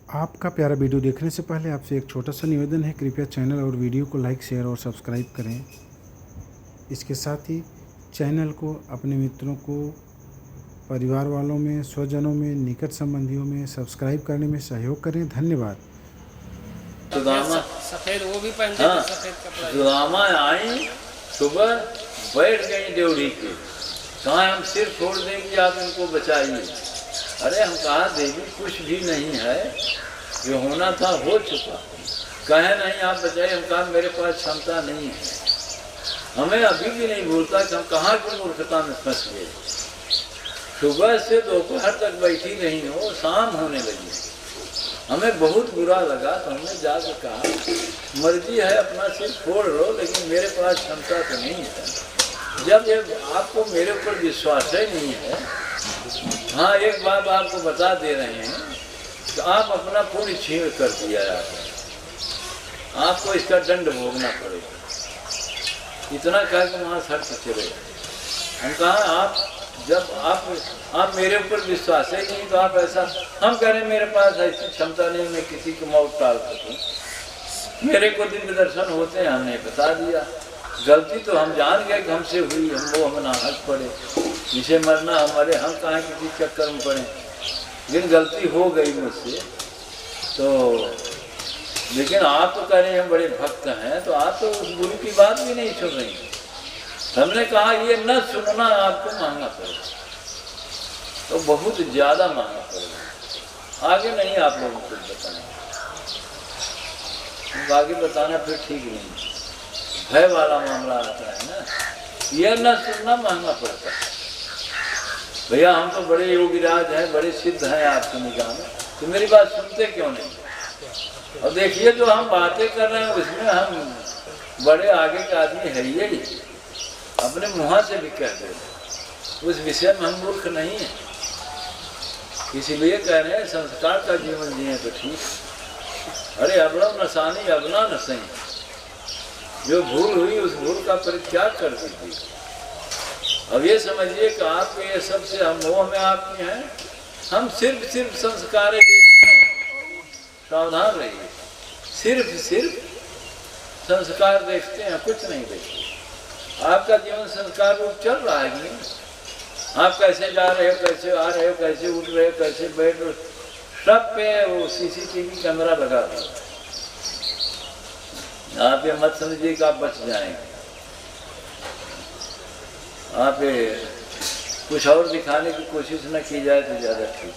आपका प्यारा वीडियो देखने से पहले आपसे एक छोटा सा निवेदन है, कृपया चैनल और वीडियो को लाइक, शेयर और सब्सक्राइब करें। इसके साथ ही चैनल को अपने मित्रों को, परिवार वालों में, स्वजनों में, निकट संबंधियों में सब्सक्राइब करने में सहयोग करें। धन्यवाद। सफेद वो भी पहनते थे, सफेद कपड़ा। सुदामा आई सुबह बैठ गई ड्योढ़ी पे, कहा हम सिर छोड़ देंगे, आप इनको बचाइए। अरे हम कहा देवी कुछ भी नहीं है, जो होना था हो चुका, कहे नहीं आप बचाइए। हम कहा मेरे पास क्षमता नहीं है। हमें अभी भी नहीं भूलता कि हम कहाँ की मूर्खता में फंस गए। सुबह से दोपहर तक बैठी रही हो, शाम होने लगी, हमें बहुत बुरा लगा। तो हमने जाकर कहा मर्जी है अपना सिर छोड़ लो, लेकिन मेरे पास क्षमता तो नहीं है। जब ये आपको मेरे ऊपर विश्वास ही नहीं है, हाँ एक बात आपको बता दे रहे हैं कि आप अपना पुण्य छीन कर दिया है, आपको इसका दंड भोगना पड़ेगा। इतना कह के वहाँ सर से चले। हम कहा आप जब आप मेरे ऊपर विश्वास है नहीं, तो आप ऐसा हम कह रहे हैं मेरे पास ऐसी क्षमता नहीं मैं किसी की मौत टाल सकूं। मेरे को दिव्य दर्शन होते हैं, हमने बता दिया। गलती तो हम जान गए कि हमसे हुई, हम नाहक पड़े, जिसे मरना हमारे, हम कहाँ किसी चक्कर में पड़े। लेकिन गलती हो गई मुझसे। तो लेकिन आप तो कह रहे हैं हम बड़े भक्त हैं, तो आप तो उस गुरु की बात भी नहीं सुन रही। हमने कहा ये न सुनना आपको महंगा पड़ेगा, तो बहुत ज़्यादा महंगा पड़ेगा। आगे नहीं आप लोगों को बताना, आगे बताना फिर ठीक नहीं, भय वाला मामला आता है ना। यह न सुनना महंगा पड़ता है। भैया हम तो बड़े योगीराज हैं, बड़े सिद्ध हैं आपकी निगाह में, तो मेरी बात सुनते क्यों नहीं? और देखिए जो हम बातें कर रहे हैं उसमें हम बड़े आगे के आदमी है ही, अपने मुँह से भी कह दे, उस विषय में हम मूर्ख नहीं हैं। इसीलिए कह रहे हैं संस्कार का जीवन जिए तो ठीक। अरे अबड़म नसानी अबना न सही, जो भूल हुई उस भूल का परित्याग कर दीजिए। अब ये समझिए कि आप ये सबसे हम मोह में आपके हैं, हम सिर्फ संस्कार देखते हैं। सावधान रहिए, सिर्फ संस्कार देखते हैं, कुछ नहीं देखते। आपका जीवन संस्कार रूप चल रहा है कि नहीं? आप कैसे जा रहे हो, कैसे आ रहे हो, कैसे उठ रहे हो, कैसे बैठ रहे हो, सब पे वो CCTV कैमरा लगा हुआ है। आप ये मत समझिए कि आप बच जाएंगे। आप कुछ और दिखाने की कोशिश न की जाए तो ज़्यादा ठीक।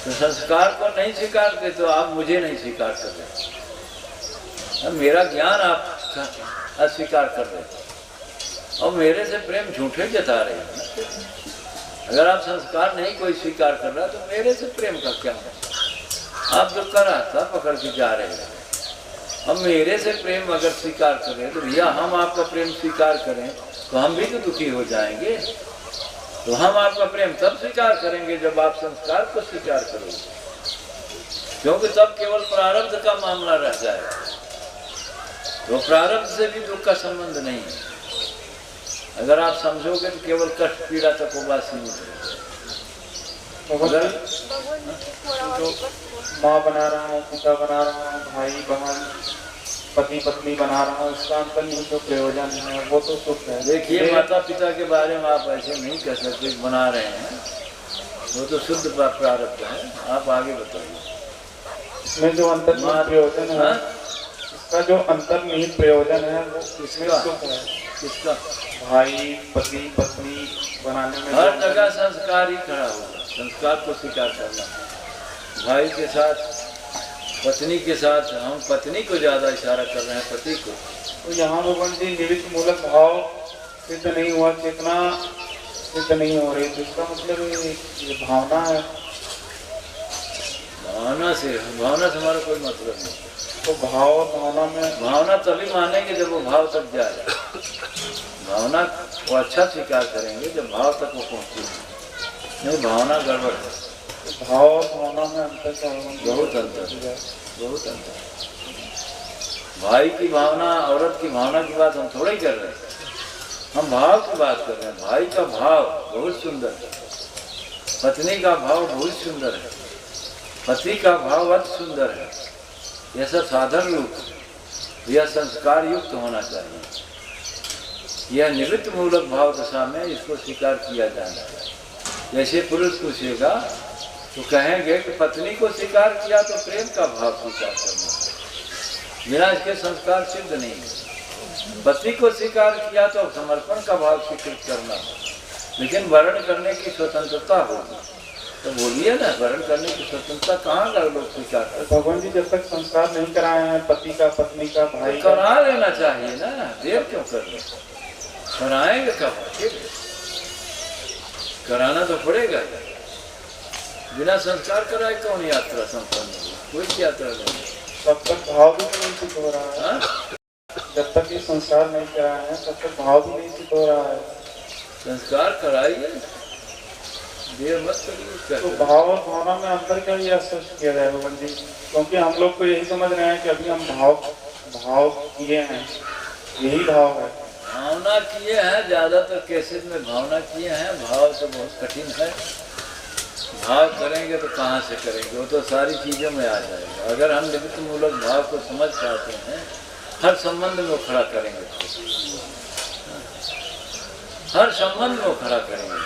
तो संस्कार को नहीं स्वीकारते तो आप मुझे नहीं स्वीकार कर रहे, मेरा ज्ञान आप अस्वीकार कर रहे और मेरे से प्रेम झूठे जता रहे हैं। अगर आप संस्कार नहीं कोई स्वीकार कर रहा तो मेरे से प्रेम का क्या है? आप जो का रास्ता पकड़ के जा रहे हैं, अब मेरे से प्रेम अगर स्वीकार करें तो भैया हम आपका प्रेम स्वीकार करें तो हम भी तो दुखी हो जाएंगे। तो हम आपका प्रेम तब स्वीकार करेंगे जब आप संस्कार को स्वीकार करोगे, क्योंकि तब केवल प्रारब्ध का मामला रह जाएगा। तो प्रारब्ध से भी दुख का संबंध नहीं है। अगर आप समझोगे तो केवल कष्ट पीड़ा तक वो बात सीमित है। अगर माँ बना रहा हूँ, पिता बना रहा हूँ, भाई बहन, पति पत्नी बना रहा हूँ, इसका अंतर्निहित जो प्रयोजन है वो तो सुख है। देखिए माता पिता के बारे में आप ऐसे नहीं कह सकते बना रहे हैं, वो तो शुद्ध प्रारब्ध है। आप आगे बताइए। इसमें जो अंतर्निहित प्रयोजन है, इसका जो अंतर्निहित प्रयोजन है वो किसका सुख है? किसका? भाई पति पत्नी बनाने में हर जगह संस्कार ही खड़ा होगा। संस्कार को स्वीकार करना, भाई के साथ, पत्नी के साथ। हम पत्नी को ज्यादा इशारा कर रहे हैं, पति को। तो यहाँ भगवान जी निमित्त मूलक भाव सिद्ध नहीं हुआ, चेतना सिद्ध नहीं हो रही, तो इसका मतलब ये भावना है। भावना से हमारा कोई मतलब नहीं। तो भाव और भावना में, भावना तभी मानेंगे जब वो भाव तक जाए। भावना वो अच्छा स्वीकार करेंगे जब भाव तक वो पहुँचे। नहीं, भावना गड़बड़ है। भाव और भावना में अंतर क्या है? बहुत अंतर। भाई की भावना, औरत की भावना की बात हम थोड़ा ही कर रहे हैं, हम भाव की बात कर रहे हैं। भाई का भाव बहुत सुंदर है, पत्नी का भाव बहुत सुंदर है, पति का भाव अति सुंदर है, यह सब साधन रूप, यह संस्कार युक्त होना चाहिए। यह निवृत्त मूलक भाव दशा में इसको स्वीकार किया जाना है। जैसे पुरुष पूछेगा तो कहेंगे कि पत्नी को स्वीकार किया तो प्रेम का भाव स्वीकार करना, बिना इसके संस्कार सिद्ध नहीं है। पति को स्वीकार किया तो समर्पण का भाव स्वीकृत करना, लेकिन वर्ण करने की स्वतंत्रता होगी। तो बोलिए ना, वर्ण करने की स्वतंत्रता कहाँ का लोग स्वीकार करते? भगवान जी, जब तक संस्कार नहीं कराए हैं पति का, पत्नी का, भाई का, करा लेना चाहिए ना, देर क्यों कर रहे? कराएंगे कब? कराना तो पड़ेगा। बिना संस्कार कराए कौन यात्रा संपन्न होगी? कोई यात्रा नहीं। तब तक भाव भी नहीं सिद्ध हो रहा है। जब तक ये संस्कार नहीं कराए हैं तब तक भाव भी नहीं सिद्ध हो रहा है। संस्कार कराइए, देर मत करिए। तो भाव और भावना में अंतर क्या, ये स्पष्ट किया जाए भगवान जी? क्योंकि हम लोग तो यही समझ रहे हैं कि अभी हम भाव किए हैं, यही भाव है। भावना किए हैं, ज्यादातर केसेस में भावना किए हैं। भाव तो बहुत कठिन है। भाव करेंगे तो कहाँ से करेंगे? वो तो सारी चीज़ों में आ जाएगा। अगर हम निवृत्त मूलक भाव को समझ पाते हैं, हर संबंध में खड़ा करेंगे, हर संबंध में खड़ा करेंगे।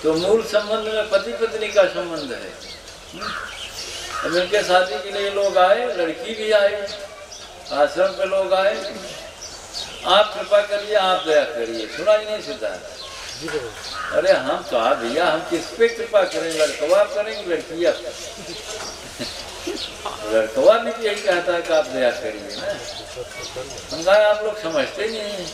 तो मूल संबंध में पति पत्नी का संबंध है। अब इनके शादी के लिए लोग आए, लड़की भी आई, आश्रम पे लोग आए, आप कृपा करिए, आप दया करिए। सुना ही नहीं सिद्धार्थ? अरे हम कहा भैया, हम किस पे कृपा करें? लड़कवा करेंगे, लड़कियाँ? लड़कवा भी यही कहता है कि आप दया करिए ना। हम कहा आप लोग समझते नहीं हैं,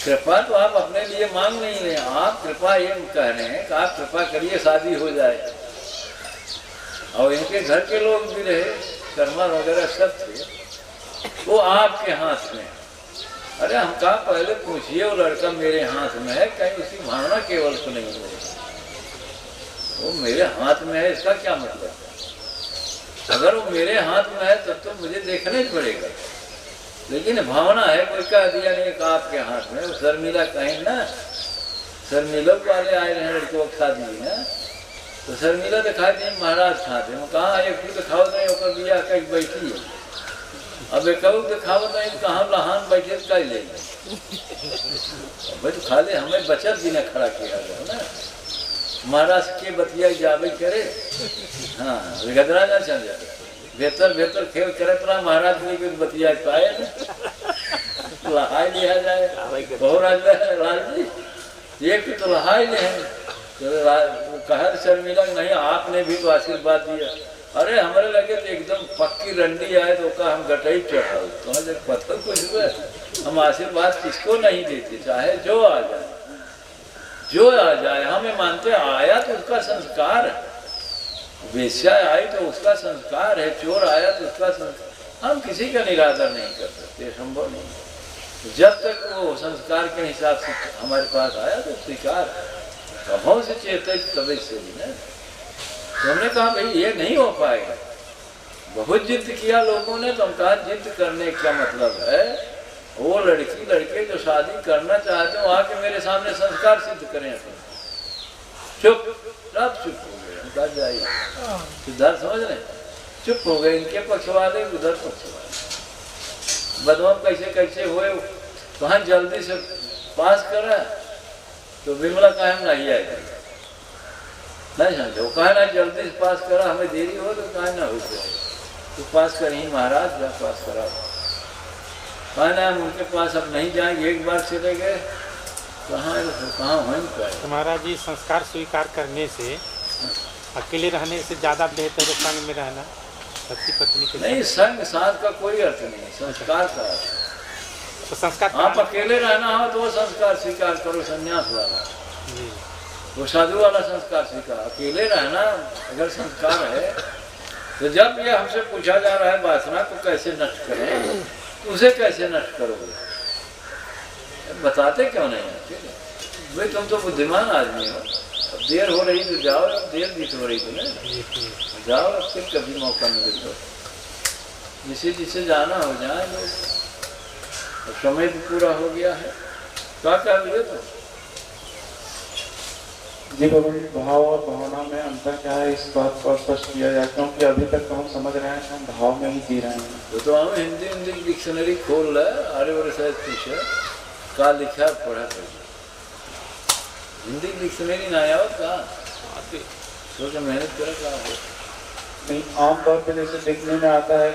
कृपा तो आप अपने लिए मांग नहीं रहे, आप कृपा ये कह रहे हैं कि आप कृपा करिए शादी हो जाए। और इनके घर के लोग भी रहे, कर्मा वगैरह सब थे, वो आपके हाथ में। अरे हम कहा पहले पूछिए, वो लड़का मेरे हाथ में है, कहीं उसकी भावना केवल तो नहीं है, वो मेरे हाथ में है, इसका क्या मतलब? अगर वो मेरे हाथ में है तब तो मुझे देखना ही पड़ेगा। लेकिन भावना है, कोई कह दिया नहीं कि आपके हाथ में। वो शर्मिला कहें ना, शर्मिला वाले आए रहे लड़कों की शादी में, तो शर्मिला दिखाई दी महाराज खाते हैं। कहाँ एक भी दिखाओ नहीं, होकर बिया कहीं बैठी है। अब एक दिखाओ नहीं, कहाँ लहान बैठे का ही लेंगे भाई? तो खाली हमें बचत भी न खड़ा किया गया ना। महाराज के बतिया जावे करे, हाँ गदरा ना चल जाए, बेहतर बेहतर खेल करे तो महाराज ने भी बतिया पाए ना, लहाई लिया जाए। बहुत लाल जी एक तो लहाई ले हैं, तो कहा शर्मिला नहीं, आपने भी तो आशीर्वाद दिया। अरे हमारे लगे तो एकदम पक्की रंडी आए तो का हम गटई चढ़ाओ, तो जब पत्थर कुछ हम आशीर्वाद किसको नहीं देते, चाहे जो आ जाए, जो आ जाए। हमें मानते आया तो उसका संस्कार है, वेश्या आई तो उसका संस्कार है, चोर आया तो उसका संस्कार। हम किसी का निरादर नहीं कर सकते, संभव नहीं। जब तक वो संस्कार के हिसाब से हमारे पास आया तो स्वीकार, कहों से चेते तभी से भी ना। तो हमने कहा भाई ये नहीं हो पाएगा। बहुत जिद किया लोगों ने, तो हम कहा जिद करने का मतलब है वो लड़की लड़के जो शादी करना चाहते हो आके मेरे सामने संस्कार सिद्ध करें। चुप, सब चुप हो गए। हम कहा जाइए, सिद्धार्थ समझ रहे, चुप हो गए। इनके पक्ष वाले उधर पक्ष वाले बदमाश कैसे कैसे हुए। कहाँ जल्दी से पास करा तो विमला कहा हम नहीं आएगा, नहीं समझो। कहा ना जल्दी से पास करा, हमें देरी हो तो कहा ना हो जाए तो पास कर ही महाराज जा पास करा। कहा ना हम उनके पास अब नहीं जाएंगे, एक बार चले गए कहाँ हो नहीं पाए। महाराज जी, संस्कार स्वीकार करने से अकेले रहने से ज़्यादा बेहतर है संग में रहना पति पत्नी के? नहीं, संग साथ का कोई अर्थ नहीं, संस्कार का अर्थ। तो संस्कार आप अकेले रहना हो तो वो संस्कार स्वीकार करो, संन्यास वाला, वो साधु वाला संस्कार स्वीकार। अकेले रहना अगर संस्कार है तो जब ये हमसे पूछा जा रहा है वासना को कैसे नष्ट करें, तो उसे कैसे नष्ट करोगे? बताते क्यों नहीं है? भाई तुम तो बुद्धिमान आदमी हो, अब देर हो रही तो जाओ, देर भी हो रही तो नहीं जाओ, फिर कभी मौका मिले तो जिसे जिसे जाना हो जाए लोग। समय भी पूरा हो गया है, क्या कह दिए तो जी भगवान जी, भाव और भावना में अंतर क्या है, इस बात को स्पष्ट किया जाए, क्योंकि अभी तक तो हम समझ रहे हैं, हम भाव में ही जी रहे हैं। तो हम हिंदी डिक्शनरी खोल रहे अरे और शायद पूछे का लिखा है पढ़ा कर हिंदी डिक्शनरी ना आया का तो मेहनत करे का हो नहीं, आमतौर पे जैसे देखने में आता है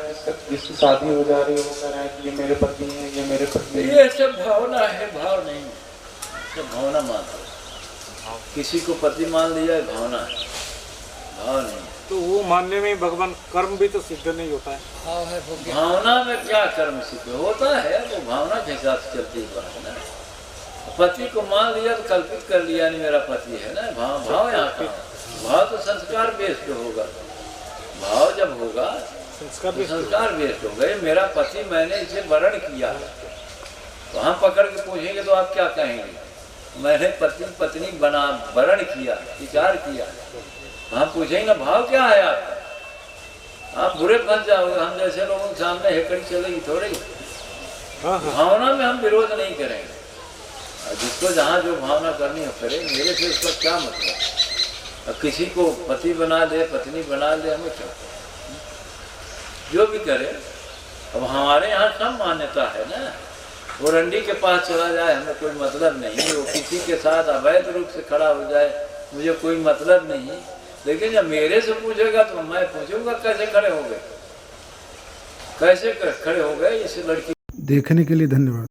जिसकी शादी हो जा रही है वो कह रहा है कि ये मेरे पति हैं, ये मेरे पत्नी हैं। ये सब भावना है, भाव नहीं सब भावना मात्र। किसी को पति मान लिया भावना है, भाव नहीं। तो वो मानने में भगवान कर्म भी तो सिद्ध नहीं होता है। भाव है भोग्य। भावना में क्या कर्म सिद्ध होता है, वो भावना के हिसाब से चलती है बात ना। पति को मान लिया तो कल्पित कर लिया नहीं मेरा पति है ना, भाव भाव यहाँ का भाव तो संस्कार बेस्ड होगा। भाव जब होगा संस्कार बेस्ड होगा। ये मेरा पति, मैंने इसे वर्ण किया, तो हम पकड़ के पूछेंगे तो आप क्या कहेंगे? मैंने पति पत्नी बना वर्ण किया, विचार किया, हम पूछेंगे ना भाव क्या है आपका? आप बुरे फंस जाओगे। हम जैसे लोगों के सामने हेकड़ी चलेगी थोड़ी। भावना में हम विरोध नहीं करेंगे, जिसको जहाँ जो भावना करनी है करे, मेरे से उसका क्या मतलब। अब किसी को पति बना दे, पत्नी बना दे, हमें क्या, जो भी करे। अब हमारे यहाँ सब मान्यता है ना, वो रंडी के पास चला जाए हमें कोई मतलब नहीं, वो किसी के साथ अवैध रूप से खड़ा हो जाए मुझे कोई मतलब नहीं। लेकिन जब मेरे से पूछेगा तो मैं पूछूंगा कैसे खड़े हो गए, कैसे खड़े हो गए इस लड़की। देखने के लिए धन्यवाद।